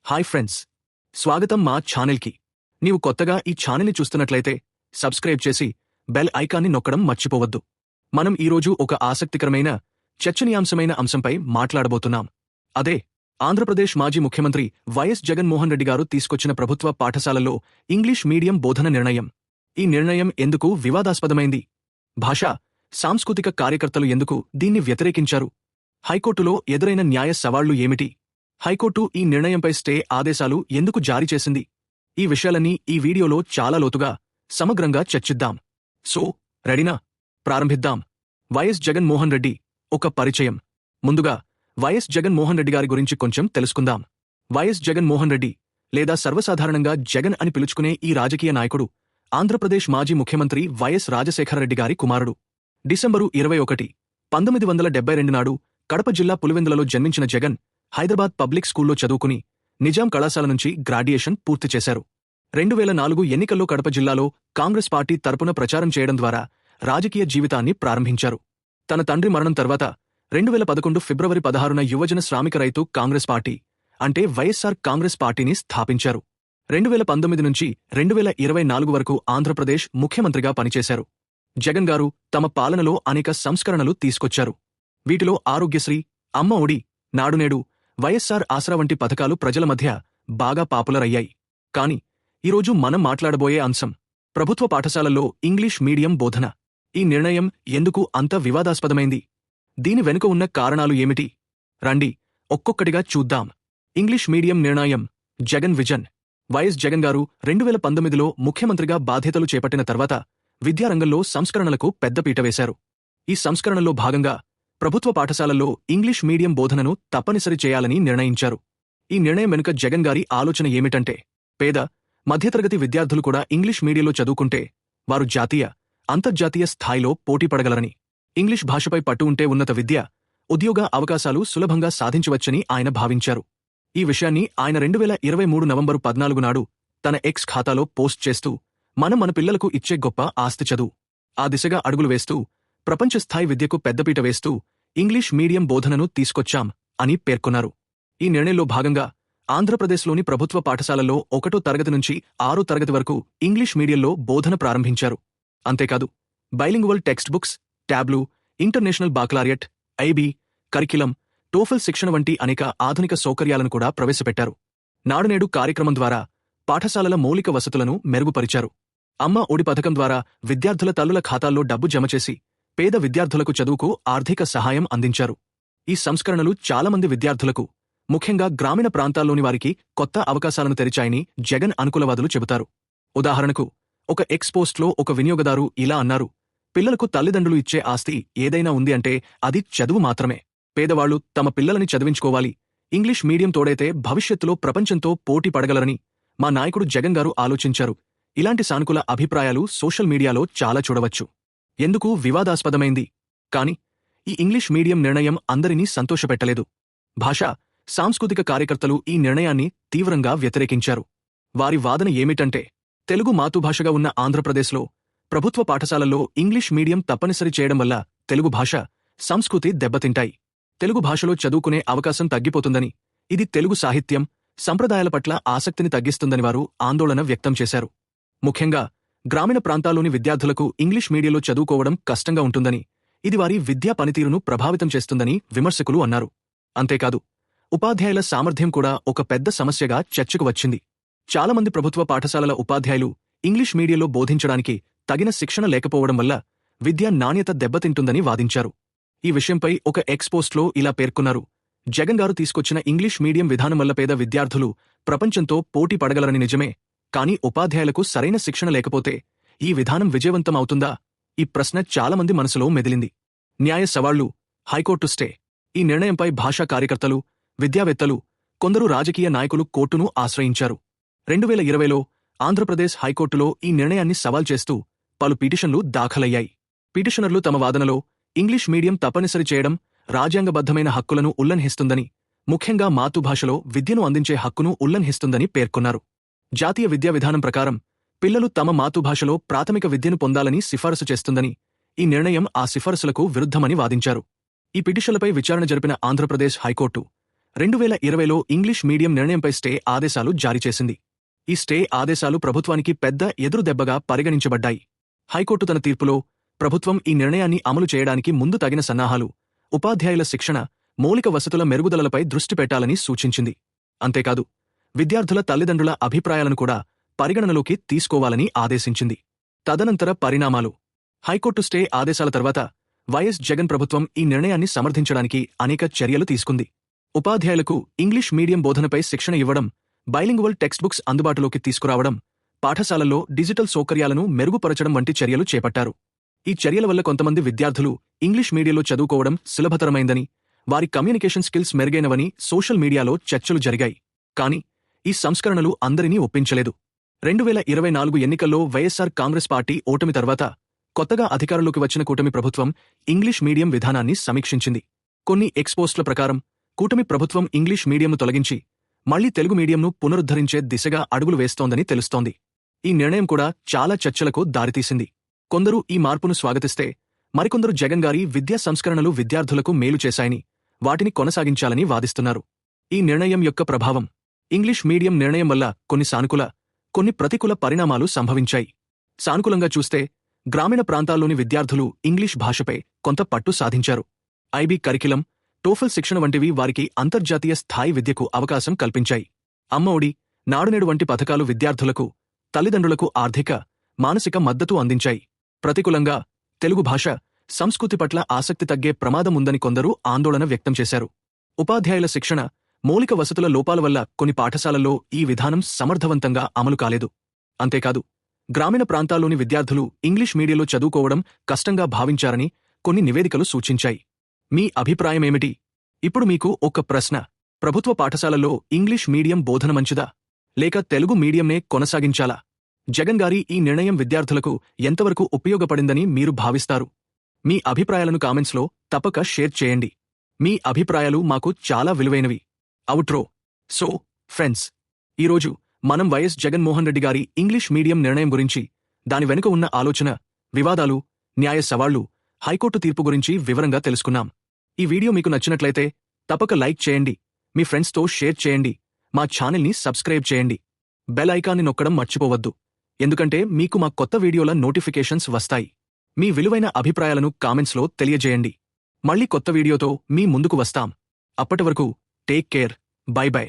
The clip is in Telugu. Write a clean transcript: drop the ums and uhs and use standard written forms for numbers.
హాయ్ ఫ్రెండ్స్, స్వాగతం మా ఛానల్కి. నీవు కొత్తగా ఈ ఛానల్ని చూస్తున్నట్లయితే సబ్స్క్రైబ్ చేసి బెల్ ఐకాన్ని నొక్కడం మర్చిపోవద్దు. మనం ఈరోజు ఒక ఆసక్తికరమైన చర్చనీయాంశమైన అంశంపై మాట్లాడబోతున్నాం. అదే ఆంధ్రప్రదేశ్ మాజీ ముఖ్యమంత్రి వైఎస్ జగన్మోహన్ రెడ్డి గారు తీసుకొచ్చిన ప్రభుత్వ పాఠశాలల్లో ఇంగ్లీష్ మీడియం బోధన నిర్ణయం. ఈ నిర్ణయం ఎందుకు వివాదాస్పదమైంది? భాషా, సాంస్కృతిక కార్యకర్తలు ఎందుకు దీన్ని వ్యతిరేకించారు? హైకోర్టులో ఎదురైన న్యాయ సవాళ్లు ఏమిటి? హైకోర్టు ఈ నిర్ణయంపై స్టే ఆదేశాలు ఎందుకు జారీ చేసింది? ఈ విషయాలన్నీ ఈ వీడియోలో చాలా లోతుగా, సమగ్రంగా చర్చిద్దాం. సో, రెడీనా? ప్రారంభిద్దాం. వైఎస్ జగన్మోహన్ రెడ్డి ఒక పరిచయం. ముందుగా వైఎస్ జగన్మోహన్ రెడ్డి గారి గురించి కొంచెం తెలుసుకుందాం. వైఎస్ జగన్మోహన్ రెడ్డి, లేదా సర్వసాధారణంగా జగన్ అని పిలుచుకునే ఈ రాజకీయ నాయకుడు ఆంధ్రప్రదేశ్ మాజీ ముఖ్యమంత్రి వైఎస్ రాజశేఖరరెడ్డి గారి కుమారుడు. డిసెంబరు 21, 1972 నాడు కడప జిల్లా పులివెందులలో జన్మించిన జగన్ హైదరాబాద్ పబ్లిక్ స్కూల్లో చదువుకుని నిజాం కళాశాల నుంచి గ్రాడ్యుయేషన్ పూర్తి చేశారు. 2004 ఎన్నికల్లో కడప జిల్లాలో కాంగ్రెస్ పార్టీ తరపున ప్రచారం చేయడం ద్వారా రాజకీయ జీవితాన్ని ప్రారంభించారు. తన తండ్రి మరణం తర్వాత 2011 ఫిబ్రవరి 16న యువజన శ్రామిక రైతు కాంగ్రెస్ పార్టీ, అంటే వైఎస్ఆర్ కాంగ్రెస్ పార్టీని స్థాపించారు. 2019 నుంచి 2024 వరకు ఆంధ్రప్రదేశ్ ముఖ్యమంత్రిగా పనిచేశారు. జగన్ గారు తమ పాలనలో అనేక సంస్కరణలు తీసుకొచ్చారు. వీటిలో ఆరోగ్యశ్రీ, అమ్మ ఒడి, నాడునేడు, వైఎస్ఆర్ ఆసరా వంటి పథకాలు ప్రజల మధ్య బాగా పాపులర్ అయ్యాయి. కాని ఈరోజు మనం మాట్లాడబోయే అంశం ప్రభుత్వ పాఠశాలల్లో ఇంగ్లీష్ మీడియం బోధన. ఈ నిర్ణయం ఎందుకు అంత వివాదాస్పదమైంది? దీని వెనుక ఉన్న కారణాలు ఏమిటి? రండి ఒక్కొక్కటిగా చూద్దాం. ఇంగ్లీష్ మీడియం నిర్ణయం. జగన్ విజన్. వైఎస్ జగన్ గారు 2019లో ముఖ్యమంత్రిగా బాధ్యతలు చేపట్టిన తర్వాత విద్యారంగంలో సంస్కరణలకు పెద్దపీట వేశారు. ఈ సంస్కరణలో భాగంగా ప్రభుత్వ పాఠశాలల్లో ఇంగ్లీష్ మీడియం బోధనను తప్పనిసరి చేయాలని నిర్ణయించారు. ఈ నిర్ణయం వెనుక జగన్ గారి ఆలోచన ఏమిటంటే, పేద, మధ్యతరగతి విద్యార్థులు కూడా ఇంగ్లీష్ మీడియంలో చదువుకుంటే వారు జాతీయ, అంతర్జాతీయ స్థాయిలో పోటీపడగలరని, ఇంగ్లీష్ భాషపై పట్టు ఉంటే ఉన్నత విద్య, ఉద్యోగ అవకాశాలు సులభంగా సాధించవచ్చని ఆయన భావించారు. ఈ విషయాన్ని ఆయన 2023 నవంబరు 14 నాడు తన ఎక్స్ ఖాతాలో పోస్ట్ చేస్తూ, మనం మన పిల్లలకు ఇచ్చే గొప్ప ఆస్తి చదువు. ఆ దిశగా అడుగులు వేస్తూ, ప్రపంచస్థాయి విద్యకు పెద్దపీట వేస్తూ ఇంగ్లీష్ మీడియం బోధనను తీసుకొచ్చాం అని పేర్కొన్నారు. ఈ నిర్ణయంలో భాగంగా ఆంధ్రప్రదేశ్లోని ప్రభుత్వ పాఠశాలల్లో 1వ తరగతి నుంచి 6వ తరగతి వరకు ఇంగ్లీష్ మీడియంలో బోధన ప్రారంభించారు. అంతేకాదు, బైలింగువల్ టెక్స్ట్ బుక్స్, ట్యాబ్లు, international baccalaureate, IB, curriculum, TOEFL శిక్షణ వంటి అనేక ఆధునిక సౌకర్యాలను కూడా ప్రవేశపెట్టారు. నాడునేడు కార్యక్రమం ద్వారా పాఠశాలల మౌలిక వసతులను మెరుగుపరిచారు. అమ్మ ఒడి పథకం ద్వారా విద్యార్థుల తల్లుల ఖాతాల్లో డబ్బు జమ చేసి పేద విద్యార్థులకు చదువుకు ఆర్థిక సహాయం అందించారు. ఈ సంస్కరణలు చాలామంది విద్యార్థులకు, ముఖ్యంగా గ్రామీణ ప్రాంతాల్లోని వారికి కొత్త అవకాశాలను తెరిచాయని జగన్ అనుకూలవాదులు చెబుతారు. ఉదాహరణకు, ఒక ఎక్స్ పోస్ట్లో ఒక వినియోగదారు ఇలా అన్నారు: పిల్లలకు తల్లిదండ్రులు ఇచ్చే ఆస్తి ఏదైనా ఉంది అంటే అది చదువు మాత్రమే. పేదవాళ్లు తమ పిల్లలని చదివించుకోవాలి. ఇంగ్లీష్ మీడియం తోడైతే భవిష్యత్తులో ప్రపంచంతో పోటీ పడగలరని మా నాయకుడు జగన్ గారు ఆలోచించారు. ఇలాంటి సానుకూల అభిప్రాయాలు సోషల్ మీడియాలో చాలా చూడవచ్చు. ఎందుకు వివాదాస్పదమైంది? కాని ఈ ఇంగ్లీష్ మీడియం నిర్ణయం అందరినీ సంతోషపెట్టలేదు. భాషా, సాంస్కృతిక కార్యకర్తలు ఈ నిర్ణయాన్ని తీవ్రంగా వ్యతిరేకించారు. వారి వాదన ఏమిటంటే, తెలుగు మాతృభాషగా ఉన్న ఆంధ్రప్రదేశ్లో ప్రభుత్వ పాఠశాలల్లో ఇంగ్లీష్ మీడియం తప్పనిసరి చేయడం వల్ల తెలుగు భాష, సంస్కృతి దెబ్బతింటాయి. తెలుగు భాషలో చదువుకునే అవకాశం తగ్గిపోతుందని, ఇది తెలుగు సాహిత్యం, సంప్రదాయాల పట్ల ఆసక్తిని తగ్గిస్తుందని వారు ఆందోళన వ్యక్తం చేశారు. ముఖ్యంగా గ్రామీణ ప్రాంతాల్లోని విద్యార్థులకు ఇంగ్లీష్ మీడియంలో చదువుకోవడం కష్టంగా ఉంటుందని, ఇది వారి విద్యా పనితీరును ప్రభావితం చేస్తుందని విమర్శకులు అన్నారు. అంతేకాదు, ఉపాధ్యాయుల సామర్థ్యం కూడా ఒక పెద్ద సమస్యగా చర్చకు వచ్చింది. చాలామంది ప్రభుత్వ పాఠశాలల ఉపాధ్యాయులు ఇంగ్లీష్ మీడియంలో బోధించడానికి తగిన శిక్షణ లేకపోవడం వల్ల విద్యా నాణ్యత దెబ్బతింటుందని వాదించారు. ఈ విషయంపై ఒక ఎక్స్ పోస్ట్లో ఇలా పేర్కొన్నారు: జగన్ గారు తీసుకొచ్చిన ఇంగ్లీష్ మీడియం విధానం వల్ల పేద విద్యార్థులు ప్రపంచంతో పోటీ పడగలరని నిజమే, కానీ ఉపాధ్యాయులకు సరైన శిక్షణ లేకపోతే ఈ విధానం విజయవంతం అవుతుందా? ఈ ప్రశ్న చాలామంది మనసులో మెదిలింది. న్యాయ సవాళ్లు. High court stay. ఈ నిర్ణయంపై భాషా కార్యకర్తలు, విద్యావేత్తలు, కొందరు రాజకీయ నాయకులు కోర్టును ఆశ్రయించారు. 2020లో ఆంధ్రప్రదేశ్ హైకోర్టులో ఈ నిర్ణయాన్ని సవాల్ చేస్తూ పలు పిటిషన్లు దాఖలయ్యాయి. పిటిషనర్లు తమ వాదనలో ఇంగ్లీష్ మీడియం తప్పనిసరి చేయడం రాజ్యాంగబద్ధమైన హక్కులను ఉల్లంఘిస్తుందని, ముఖ్యంగా మాతృభాషలో విద్యను అందించే హక్కును ఉల్లంఘిస్తుందని పేర్కొన్నారు. జాతీయ విద్యా విధానం ప్రకారం పిల్లలు తమ మాతృభాషలో ప్రాథమిక విద్యను పొందాలని సిఫారసు చేస్తుందని, ఈ నిర్ణయం ఆ సిఫారసులకు విరుద్ధమని వాదించారు. ఈ పిటిషన్లపై విచారణ జరిపిన ఆంధ్రప్రదేశ్ హైకోర్టు 2020లో ఇంగ్లీష్ మీడియం నిర్ణయంపై స్టే ఆదేశాలు జారీ చేసింది. ఈ స్టే ఆదేశాలు ప్రభుత్వానికి పెద్ద ఎదురుదెబ్బగా పరిగణించబడ్డాయి. హైకోర్టు తన తీర్పులో ప్రభుత్వం ఈ నిర్ణయాన్ని అమలు చేయడానికి ముందు తగిన సన్నాహాలు, ఉపాధ్యాయుల శిక్షణ, మౌలిక వసతుల మెరుగుదలలపై దృష్టి పెట్టాలని సూచించింది. అంతేకాదు, విద్యార్థుల తల్లిదండ్రుల అభిప్రాయాలను కూడా పరిగణనలోకి తీసుకోవాలని ఆదేశించింది. తదనంతర పరిణామాలు. హైకోర్టు స్టే ఆదేశాల తర్వాత వైఎస్ జగన్ ప్రభుత్వం ఈ నిర్ణయాన్ని సమర్థించడానికి అనేక చర్యలు తీసుకుంది. ఉపాధ్యాయులకు ఇంగ్లీష్ మీడియం బోధనపై శిక్షణ ఇవ్వడం, బైలింగ్వల్ టెక్స్ట్ బుక్స్ అందుబాటులోకి తీసుకురావడం, పాఠశాలల్లో డిజిటల్ సౌకర్యాలను మెరుగుపరచడం వంటి చర్యలు చేపట్టారు. ఈ చర్యల వల్ల కొంతమంది విద్యార్థులు ఇంగ్లీష్ మీడియంలో చదువుకోవడం సులభతరమైందని, వారి కమ్యూనికేషన్ స్కిల్స్ మెరుగైనవని సోషల్ మీడియాలో చర్చలు జరిగాయి. కానీ ఈ సంస్కరణలు అందరినీ ఒప్పించలేదు. 2024 ఎన్నికల్లో వైఎస్సార్ కాంగ్రెస్ పార్టీ ఓటమి తర్వాత కొత్తగా అధికారంలోకి వచ్చిన కూటమి ప్రభుత్వం ఇంగ్లీష్ మీడియం విధానాన్ని సమీక్షించింది. కొన్ని ఎక్స్పోస్ట్ల ప్రకారం కూటమి ప్రభుత్వం ఇంగ్లీష్ మీడియంను తొలగించి మళ్లీ తెలుగు మీడియంను పునరుద్ధరించే దిశగా అడుగులు వేస్తోందని తెలుస్తోంది. ఈ నిర్ణయం కూడా చాలా చర్చలకు దారితీసింది. కొందరు ఈ మార్పును స్వాగతిస్తే, మరికొందరు జగన్ గారి విద్యా సంస్కరణలు విద్యార్థులకు మేలు చేశాయని, వాటిని కొనసాగించాలని వాదిస్తున్నారు. ఈ నిర్ణయం యొక్క ప్రభావం. ఇంగ్లీష్ మీడియం నిర్ణయం వల్ల కొన్ని సానుకూల, కొన్ని ప్రతికూల పరిణామాలు సంభవించాయి. సానుకూలంగా చూస్తే, గ్రామీణ ప్రాంతాల్లోని విద్యార్థులు ఇంగ్లీష్ భాషపై కొంత పట్టు సాధించారు. ఐబీ కరిక్యులం, టోఫెల్ శిక్షణ వంటివి వారికి అంతర్జాతీయ స్థాయి విద్యకు అవకాశం కల్పించాయి. అమ్మ ఒడి, నాడునేడు వంటి పథకాలు విద్యార్థులకు, తల్లిదండ్రులకు ఆర్థిక, మానసిక మద్దతు అందించాయి. ప్రతికూలంగా తెలుగు భాష, సంస్కృతి పట్ల ఆసక్తి తగ్గే ప్రమాదం ఉందని కొందరు ఆందోళన వ్యక్తం చేశారు. ఉపాధ్యాయుల శిక్షణ, మౌలిక వసతుల లోపాల వల్ల కొన్ని పాఠశాలల్లో ఈ విధానం సమర్థవంతంగా అమలు కాలేదు. అంతేకాదు, గ్రామీణ ప్రాంతాల్లోని విద్యార్థులు ఇంగ్లీష్ మీడియంలో చదువుకోవడం కష్టంగా భావించారని కొన్ని నివేదికలు సూచించాయి. మీ అభిప్రాయమేమిటి? ఇప్పుడు మీకు ఒక ప్రశ్న. ప్రభుత్వ పాఠశాలల్లో ఇంగ్లీష్ మీడియం బోధన మంచిదా, లేక తెలుగు మీడియంనే కొనసాగించాలా? జగన్ గారి ఈ నిర్ణయం విద్యార్థులకు ఎంతవరకు ఉపయోగపడిందని మీరు భావిస్తారు? మీ అభిప్రాయాలను కామెంట్స్లో తప్పక షేర్ చేయండి. మీ అభిప్రాయాలు మాకు చాలా విలువైనవి. అవుట్రో. సో, ఫ్రెండ్స్, ఈరోజు మనం వైఎస్ జగన్మోహన్ రెడ్డి గారి ఇంగ్లీష్ మీడియం నిర్ణయం గురించి, దాని వెనుక ఉన్న ఆలోచన, వివాదాలు, న్యాయ సవాళ్లు, హైకోర్టు తీర్పు గురించి వివరంగా తెలుసుకున్నాం. ఈ వీడియో మీకు నచ్చినట్లయితే తప్పక లైక్ చేయండి, మీ ఫ్రెండ్స్తో షేర్ చేయండి, మా ఛానల్ని సబ్స్క్రైబ్ చేయండి. బెల్ ఐకాన్ని నొక్కడం మర్చిపోవద్దు, ఎందుకంటే మీకు మా కొత్త వీడియోల నోటిఫికేషన్స్ వస్తాయి. మీ విలువైన అభిప్రాయాలను కామెంట్స్లో తెలియజేయండి. మళ్ళీ కొత్త వీడియోతో మీ ముందుకు వస్తాం. అప్పటివరకు టేక్ కేర్. By by.